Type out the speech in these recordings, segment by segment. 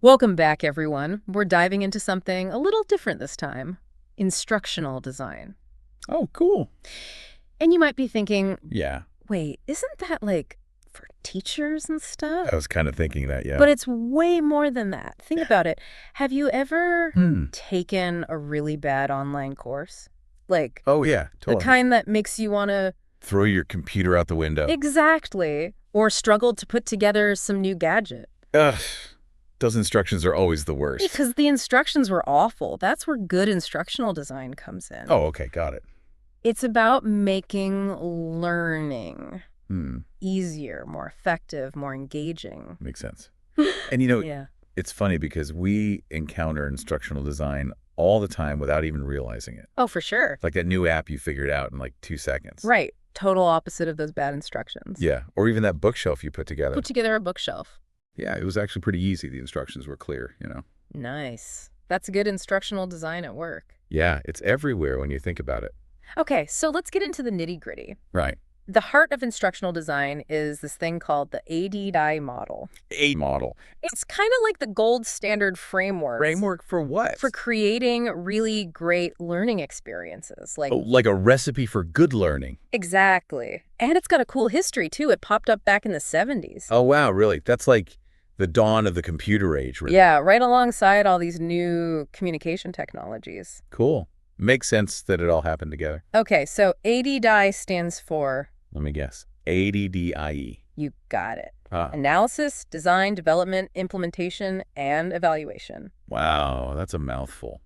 Welcome back, everyone. We're diving into something a little different this time, instructional design. Oh, cool. And you might be thinking, Yeah, wait, isn't that like for teachers and stuff? I was kind of thinking that, yeah. But it's way more than that. Think about it. Have you ever Hmm. taken a really bad online course? Like Oh, yeah, the totally. kind that makes you want to... Throw your computer out the window. Exactly. Or struggled to put together some new gadget. Ugh, those instructions are always the worst. Because the instructions were awful. That's where good instructional design comes in. Oh, okay, got it. It's about making learning Hmm, easier, more effective, more engaging. makes sense. And Yeah. it's funny because we encounter instructional design all the time without even realizing it. Oh, for sure. Like that new app you figured out in like 2 seconds. Right. Total opposite of those bad instructions. Yeah, or even that bookshelf you put together. Put together a bookshelf. Yeah, it was actually pretty easy. The instructions were clear. Nice. That's good instructional design at work. Yeah, it's everywhere when you think about it. Okay, so let's get into the nitty-gritty. Right. The heart of instructional design is this thing called the ADDIE model. A model. It's kind of like the gold standard framework. Framework for what? For creating really great learning experiences. Like, Oh, like a recipe for good learning. exactly. And it's got a cool history, too. It popped up back in the 70s. Oh, wow, really? That's like the dawn of the computer age, really. Yeah, right alongside all these new communication technologies. Cool. Makes sense that it all happened together. Okay, so ADDIE stands for, Let me guess. ADDIE. you got it. Ah, Analysis, design, development, implementation, and evaluation. wow, that's a mouthful.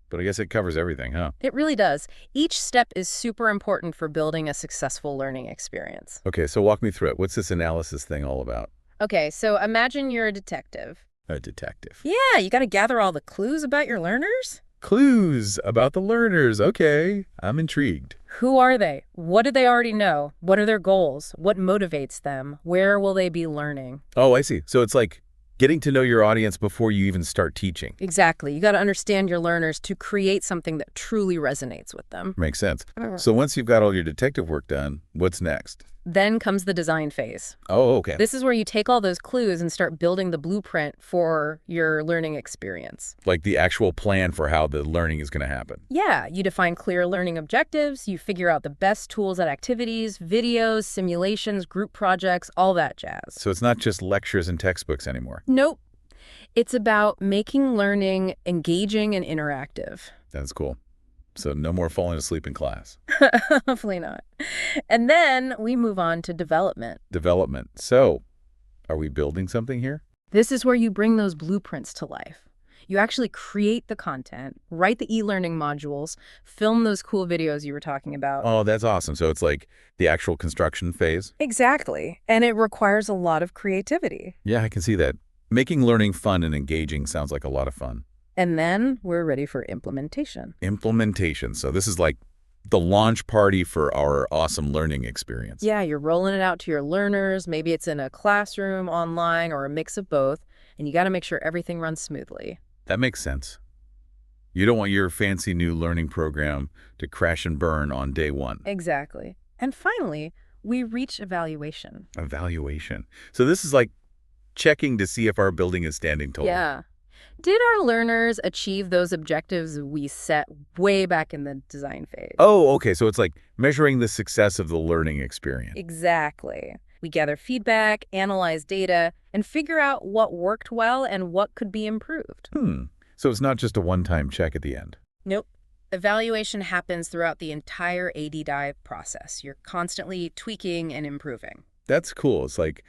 But I guess it covers everything, huh? It really does. Each step is super important for building a successful learning experience. Okay, so walk me through it. What's this analysis thing all about? Okay, so imagine you're a detective. A detective. Yeah, you got to gather all the clues about your learners. Clues about the learners. Okay, I'm intrigued. Who are they? What do they already know? What are their goals? What motivates them? Where will they be learning? Oh, I see. So it's like getting to know your audience before you even start teaching. Exactly. You got to understand your learners to create something that truly resonates with them. Makes sense. So once you've got all your detective work done, what's next? Then comes the design phase. Oh, okay. This is where you take all those clues and start building the blueprint for your learning experience. Like the actual plan for how the learning is going to happen. Yeah, you define clear learning objectives, you figure out the best tools and activities, videos, simulations, group projects, all that jazz. So it's not just lectures and textbooks anymore. Nope. It's about making learning engaging and interactive. That's cool. So no more falling asleep in class. Hopefully not. And then we move on to development. Development. So are we building something here? This is where you bring those blueprints to life. You actually create the content, write the e-learning modules, film those cool videos you were talking about. Oh, that's awesome. So it's like the actual construction phase? Exactly. And it requires a lot of creativity. Yeah, I can see that. Making learning fun and engaging sounds like a lot of fun. And then we're ready for implementation. Implementation. So this is like the launch party for our awesome learning experience. Yeah, you're rolling it out to your learners. Maybe it's in a classroom, online, or a mix of both. And you got to make sure everything runs smoothly. That makes sense. You don't want your fancy new learning program to crash and burn on day one. Exactly. And finally, we reach evaluation. Evaluation. So this is like checking to see if our building is standing tall. Yeah. Did our learners achieve those objectives we set way back in the design phase? Oh, okay. So it's like measuring the success of the learning experience. Exactly. We gather feedback, analyze data, and figure out what worked well and what could be improved. So it's not just a one-time check at the end. Nope. Evaluation happens throughout the entire ADDIE process. You're constantly tweaking and improving. That's cool. It's like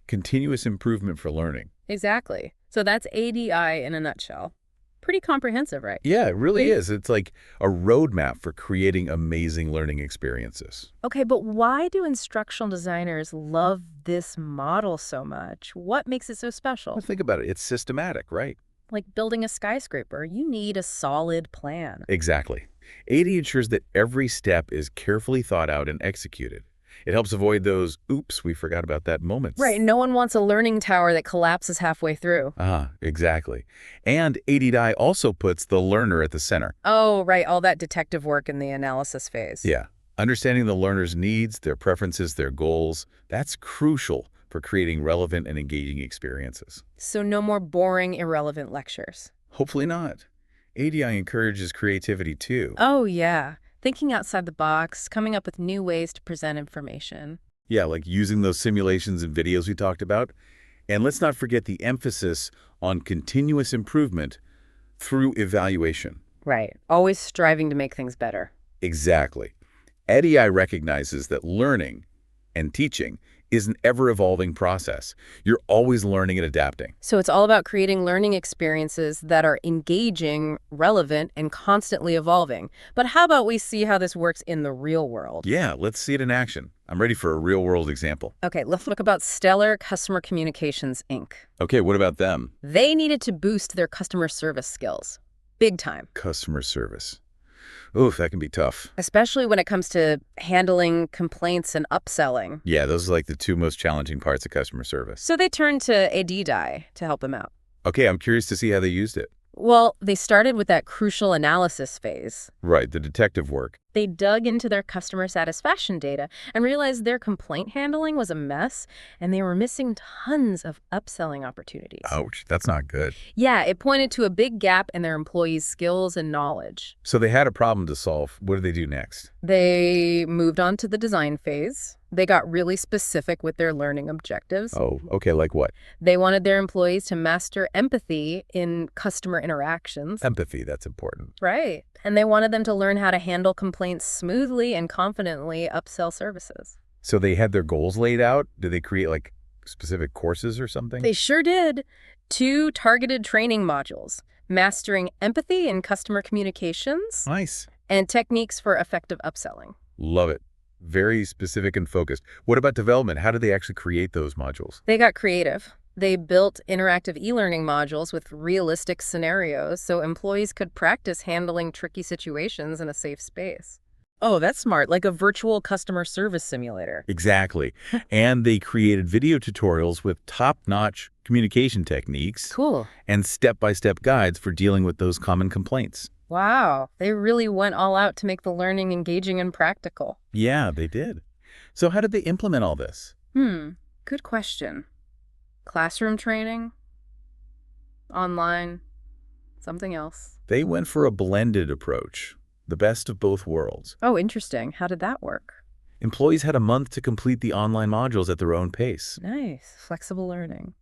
continuous improvement for learning. Exactly. So that's ADDIE in a nutshell. Pretty comprehensive, right? Yeah, it really is. It's like a roadmap for creating amazing learning experiences. Okay, but why do instructional designers love this model so much? What makes it so special? Well, think about it. It's systematic, right? Like building a skyscraper, you need a solid plan. Exactly. ADDIE ensures that every step is carefully thought out and executed. It helps avoid those, oops, we forgot about that moments. Right, no one wants a learning tower that collapses halfway through. Exactly. And ADDIE also puts the learner at the center. Oh, right, all that detective work in the analysis phase. Yeah. Understanding the learner's needs, their preferences, their goals, that's crucial for creating relevant and engaging experiences. So no more boring, irrelevant lectures. Hopefully not. ADI encourages creativity too. Oh, yeah. Thinking outside the box, coming up with new ways to present information. Yeah, like using those simulations and videos we talked about. And let's not forget the emphasis on continuous improvement through evaluation. Right. Always striving to make things better. Exactly. ADDIE recognizes that learning and teaching is an ever-evolving process. You're always learning and adapting. So it's all about creating learning experiences that are engaging, relevant, and constantly evolving. But how about we see how this works in the real world? Yeah, let's see it in action. I'm ready for a real-world example. Okay, let's look about Stellar Customer Communications, Inc. Okay, what about them? They needed to boost their customer service skills. Big time. Customer service. Oof, that can be tough. Especially when it comes to handling complaints and upselling. Yeah, those are like the two most challenging parts of customer service. So they turned to ADDIE to help them out. Okay, I'm curious to see how they used it. Well, they started with that crucial analysis phase. Right, the detective work. They dug into their customer satisfaction data and realized their complaint handling was a mess, and they were missing tons of upselling opportunities. Ouch, that's not good. Yeah, it pointed to a big gap in their employees' skills and knowledge. So they had a problem to solve. What did they do next? They moved on to the design phase. They got really specific with their learning objectives. Oh, okay, like what? They wanted their employees to master empathy in customer interactions. Empathy, that's important. Right. And they wanted them to learn how to handle complaints smoothly and confidently upsell services. So they had their goals laid out? Did they create like specific courses or something? They sure did. 2 targeted training modules, mastering empathy in customer communications Nice. and techniques for effective upselling. Love it. Very specific and focused. What about development? How did they actually create those modules? They got creative. They built interactive e-learning modules with realistic scenarios so employees could practice handling tricky situations in a safe space. Oh, that's smart, like a virtual customer service simulator. Exactly. And they created video tutorials with top-notch communication techniques Cool. and step-by-step guides for dealing with those common complaints. Wow, they really went all out to make the learning engaging and practical. Yeah, they did. So how did they implement all this? Good question. Classroom training? Online? Something else? They went for a blended approach, the best of both worlds. Oh, interesting. How did that work? Employees had a month to complete the online modules at their own pace. Nice. Flexible learning.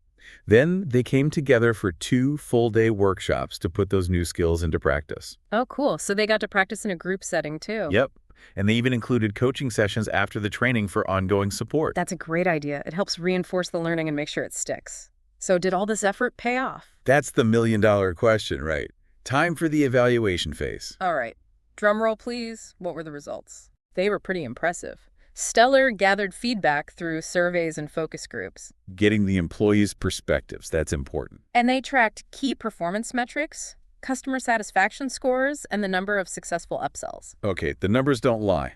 Then they came together for 2 full-day workshops to put those new skills into practice. Oh, cool. So they got to practice in a group setting, too. Yep. And they even included coaching sessions after the training for ongoing support. That's a great idea. It helps reinforce the learning and make sure it sticks. So did all this effort pay off? That's the million-dollar question, right? Time for the evaluation phase. All right. Drum roll, please. What were the results? They were pretty impressive. Stellar gathered feedback through surveys and focus groups. Getting the employees' perspectives, that's important. And they tracked key performance metrics, customer satisfaction scores, and the number of successful upsells. Okay, the numbers don't lie.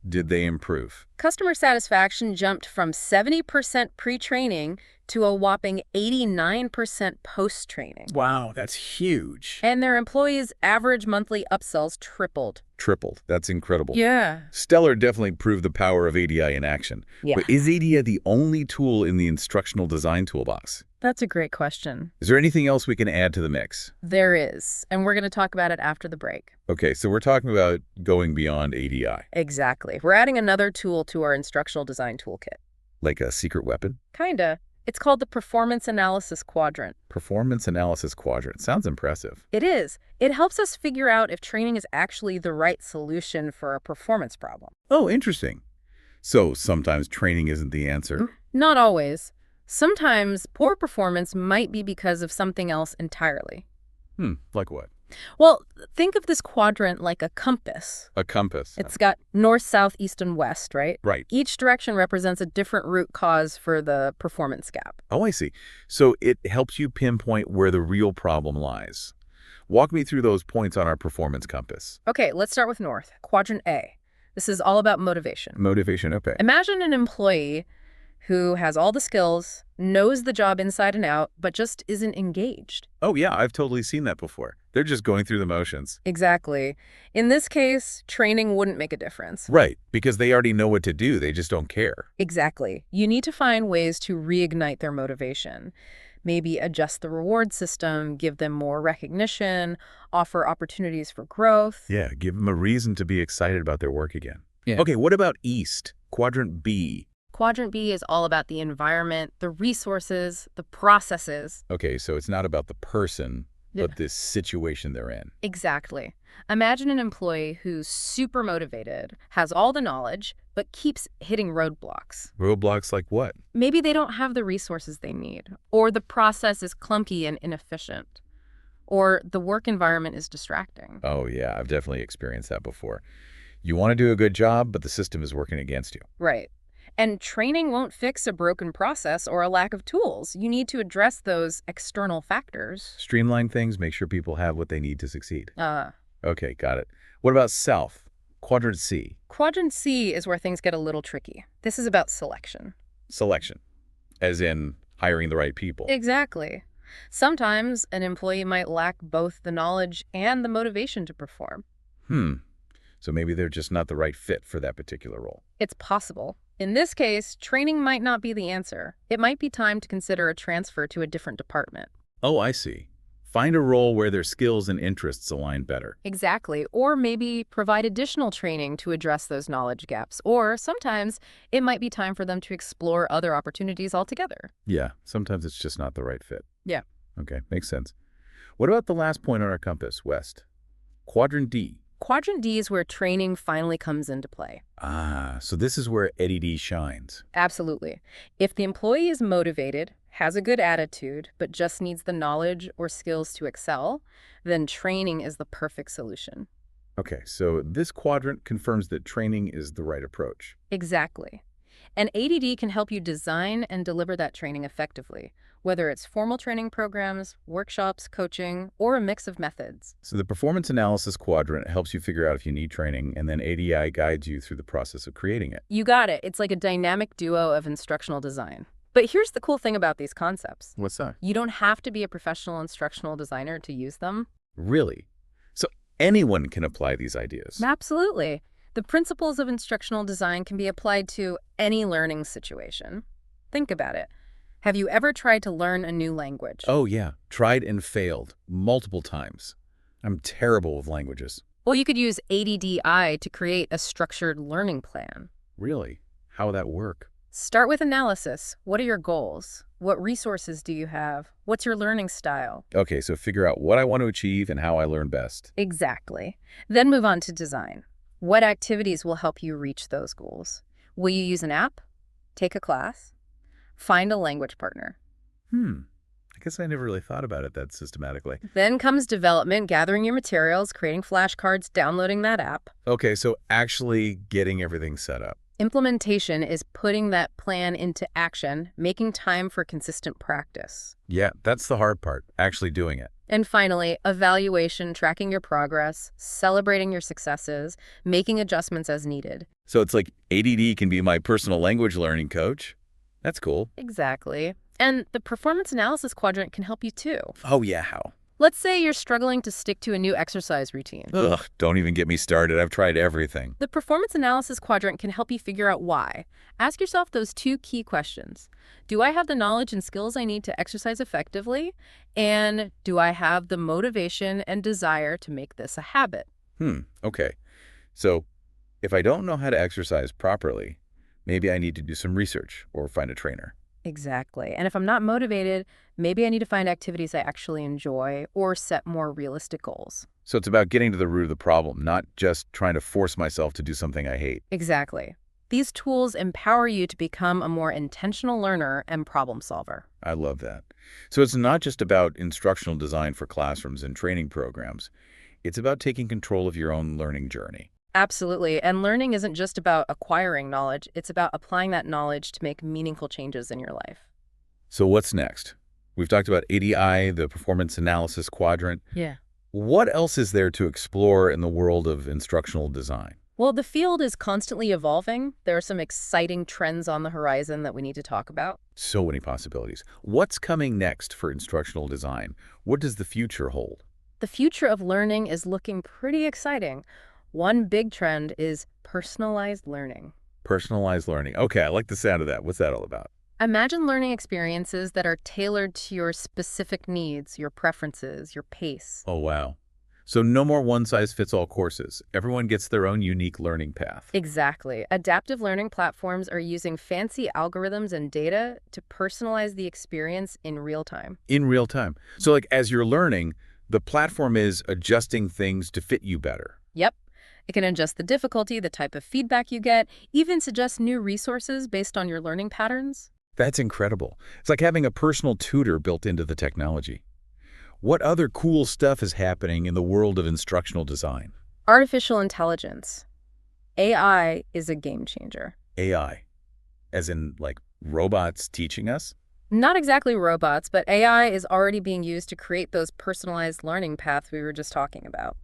Did they improve? Customer satisfaction jumped from 70% pre-training to a whopping 89% post-training. Wow, that's huge. And their employees' average monthly upsells tripled. Tripled. That's incredible. Yeah. Stellar definitely proved the power of ADI in action. Yeah. But is ADI the only tool in the instructional design toolbox? That's a great question. Is there anything else we can add to the mix? There is, and we're going to talk about it after the break. Okay, so we're talking about going beyond ADI. Exactly. We're adding another tool to our instructional design toolkit. Like a secret weapon? Kinda. It's called the Performance Analysis Quadrant. Performance Analysis Quadrant. Sounds impressive. It is. It helps us figure out if training is actually the right solution for a performance problem. Oh, interesting. So sometimes training isn't the answer. Not always. Sometimes poor performance might be because of something else entirely. Like what? Well, think of this quadrant like a compass. A compass. It's got north, south, east, and west, right? Right. Each direction represents a different root cause for the performance gap. Oh, I see. So it helps you pinpoint where the real problem lies. Walk me through those points on our performance compass. Okay, let's start with north, quadrant A. This is all about motivation. Motivation, okay. Imagine an employee who has all the skills, knows the job inside and out, but just isn't engaged. Oh, yeah, I've totally seen that before. They're just going through the motions. Exactly. In this case, training wouldn't make a difference. Right, because they already know what to do. They just don't care. Exactly. You need to find ways to reignite their motivation. Maybe adjust the reward system, give them more recognition, offer opportunities for growth. Yeah, give them a reason to be excited about their work again. Yeah. Okay, what about East, Quadrant B? Quadrant B is all about the environment, the resources, the processes. Okay, so it's not about the person, Yeah. but this situation they're in. Exactly. Imagine an employee who's super motivated, has all the knowledge, but keeps hitting roadblocks. Roadblocks like what? Maybe they don't have the resources they need, or the process is clunky and inefficient, or the work environment is distracting. Oh yeah, I've definitely experienced that before. You want to do a good job, but the system is working against you. Right. And training won't fix a broken process or a lack of tools. You need to address those external factors. Streamline things, make sure people have what they need to succeed. Uh, Okay, got it. What about South, Quadrant C? Quadrant C is where things get a little tricky. This is about selection. Selection, as in hiring the right people. Exactly. Sometimes an employee might lack both the knowledge and the motivation to perform. So maybe they're just not the right fit for that particular role. It's possible. In this case, training might not be the answer. It might be time to consider a transfer to a different department. Oh, I see. Find a role where their skills and interests align better. Exactly. Or maybe provide additional training to address those knowledge gaps. Or sometimes it might be time for them to explore other opportunities altogether. Yeah, sometimes it's just not the right fit. Yeah. Okay, makes sense. What about the last point on our compass, West? Quadrant D. Quadrant D is where training finally comes into play. Ah, so this is where ADDIE shines. Absolutely. If the employee is motivated, has a good attitude, but just needs the knowledge or skills to excel, then training is the perfect solution. Okay, so this quadrant confirms that training is the right approach. Exactly. And ADD can help you design and deliver that training effectively, whether it's formal training programs, workshops, coaching, or a mix of methods. So the Performance Analysis Quadrant helps you figure out if you need training, and then ADDIE guides you through the process of creating it. You got it. It's like a dynamic duo of instructional design. But here's the cool thing about these concepts. What's that? You don't have to be a professional instructional designer to use them. Really? So anyone can apply these ideas? Absolutely. The principles of instructional design can be applied to any learning situation. Think about it. Have you ever tried to learn a new language? Oh yeah, tried and failed multiple times. I'm terrible with languages. Well, you could use ADDIE to create a structured learning plan. Really? How would that work? Start with analysis. What are your goals? What resources do you have? What's your learning style? Okay, so figure out what I want to achieve and how I learn best. Exactly. Then move on to design. What activities will help you reach those goals? Will you use an app? Take a class? Find a language partner. I guess I never really thought about it that systematically. Then comes development, gathering your materials, creating flashcards, downloading that app. Okay, so actually getting everything set up. Implementation is putting that plan into action, making time for consistent practice. Yeah, that's the hard part, actually doing it. And finally, evaluation, tracking your progress, celebrating your successes, making adjustments as needed. So it's like ADD can be my personal language learning coach. That's cool. Exactly. And the Performance Analysis Quadrant can help you too. Oh yeah, how? Let's say you're struggling to stick to a new exercise routine. Ugh, don't even get me started. I've tried everything. The Performance Analysis Quadrant can help you figure out why. Ask yourself those two key questions. Do I have the knowledge and skills I need to exercise effectively? And do I have the motivation and desire to make this a habit? Okay. So if I don't know how to exercise properly, maybe I need to do some research or find a trainer. Exactly. And if I'm not motivated, maybe I need to find activities I actually enjoy or set more realistic goals. So it's about getting to the root of the problem, not just trying to force myself to do something I hate. Exactly. These tools empower you to become a more intentional learner and problem solver. I love that. So it's not just about instructional design for classrooms and training programs. It's about taking control of your own learning journey. Absolutely. And learning isn't just about acquiring knowledge. It's about applying that knowledge to make meaningful changes in your life. So what's next? We've talked about ADDIE, the Performance Analysis Quadrant. Yeah. What else is there to explore in the world of instructional design? Well, the field is constantly evolving. There are some exciting trends on the horizon that we need to talk about. So many possibilities. What's coming next for instructional design? What does the future hold? The future of learning is looking pretty exciting. One big trend is personalized learning. Personalized learning. Okay, I like the sound of that. What's that all about? Imagine learning experiences that are tailored to your specific needs, your preferences, your pace. Oh, wow. So no more one-size-fits-all courses. Everyone gets their own unique learning path. Exactly. Adaptive learning platforms are using fancy algorithms and data to personalize the experience in real time. In real time. So like as you're learning, the platform is adjusting things to fit you better. Yep. It can adjust the difficulty, the type of feedback you get, even suggest new resources based on your learning patterns. That's incredible. It's like having a personal tutor built into the technology. What other cool stuff is happening in the world of instructional design? Artificial intelligence. AI is a game changer. AI, as in like robots teaching us? Not exactly robots, but AI is already being used to create those personalized learning paths we were just talking about.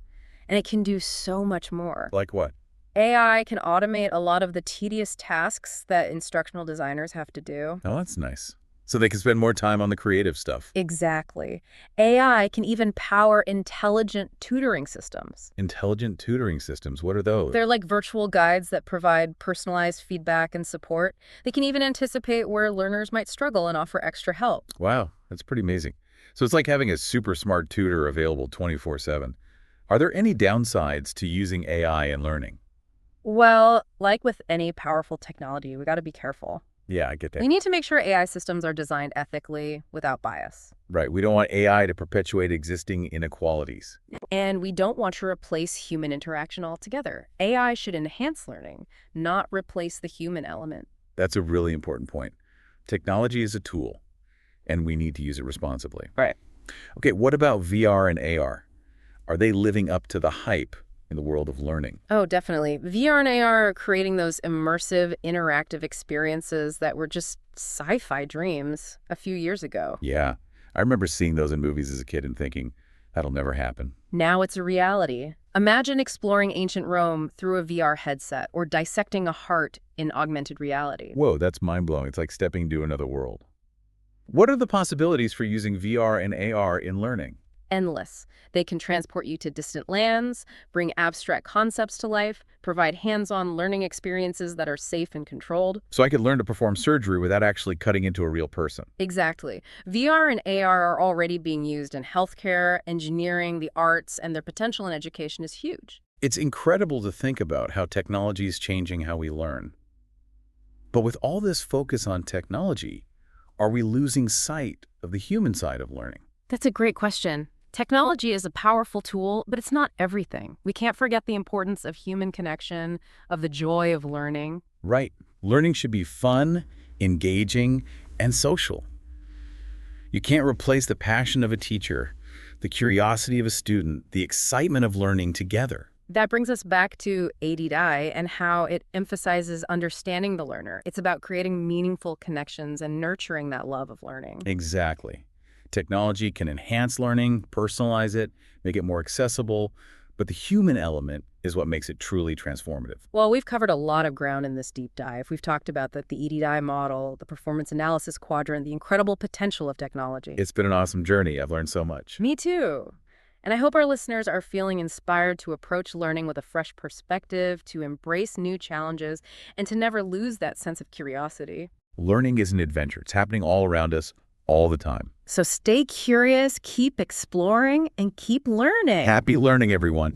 And it can do so much more. Like what? AI can automate a lot of the tedious tasks that instructional designers have to do. Oh, that's nice. So they can spend more time on the creative stuff. Exactly. AI can even power intelligent tutoring systems. Intelligent tutoring systems, what are those? They're like virtual guides that provide personalized feedback and support. They can even anticipate where learners might struggle and offer extra help. Wow, that's pretty amazing. So it's like having a super smart tutor available 24/7. Are there any downsides to using AI in learning? Well, like with any powerful technology, we got to be careful. Yeah, I get that. We need to make sure AI systems are designed ethically without bias. Right, we don't want AI to perpetuate existing inequalities. And we don't want to replace human interaction altogether. AI should enhance learning, not replace the human element. That's a really important point. Technology is a tool, and we need to use it responsibly. Right. Okay, what about VR and AR? Are they living up to the hype in the world of learning? Oh, definitely. VR and AR are creating those immersive, interactive experiences that were just sci-fi dreams a few years ago. Yeah, I remember seeing those in movies as a kid and thinking, that'll never happen. Now it's a reality. Imagine exploring ancient Rome through a VR headset or dissecting a heart in augmented reality. Whoa, that's mind-blowing. It's like stepping into another world. What are the possibilities for using VR and AR in learning? Endless. They can transport you to distant lands, bring abstract concepts to life, provide hands-on learning experiences that are safe and controlled. So I could learn to perform surgery without actually cutting into a real person. Exactly. VR and AR are already being used in healthcare, engineering, the arts, and their potential in education is huge. It's incredible to think about how technology is changing how we learn. But with all this focus on technology, are we losing sight of the human side of learning? That's a great question. Technology is a powerful tool, but it's not everything. We can't forget the importance of human connection, of the joy of learning. Right. Learning should be fun, engaging, and social. You can't replace the passion of a teacher, the curiosity of a student, the excitement of learning together. That brings us back to ADDIE and how it emphasizes understanding the learner. It's about creating meaningful connections and nurturing that love of learning. Exactly. Technology can enhance learning, personalize it, make it more accessible, but the human element is what makes it truly transformative. Well, we've covered a lot of ground in this deep dive. We've talked about the ADDIE model, the Performance Analysis Quadrant, the incredible potential of technology. It's been an awesome journey. I've learned so much. Me too. And I hope our listeners are feeling inspired to approach learning with a fresh perspective, to embrace new challenges, and to never lose that sense of curiosity. Learning is an adventure. It's happening all around us, all the time. So stay curious, keep exploring, and keep learning. Happy learning, everyone.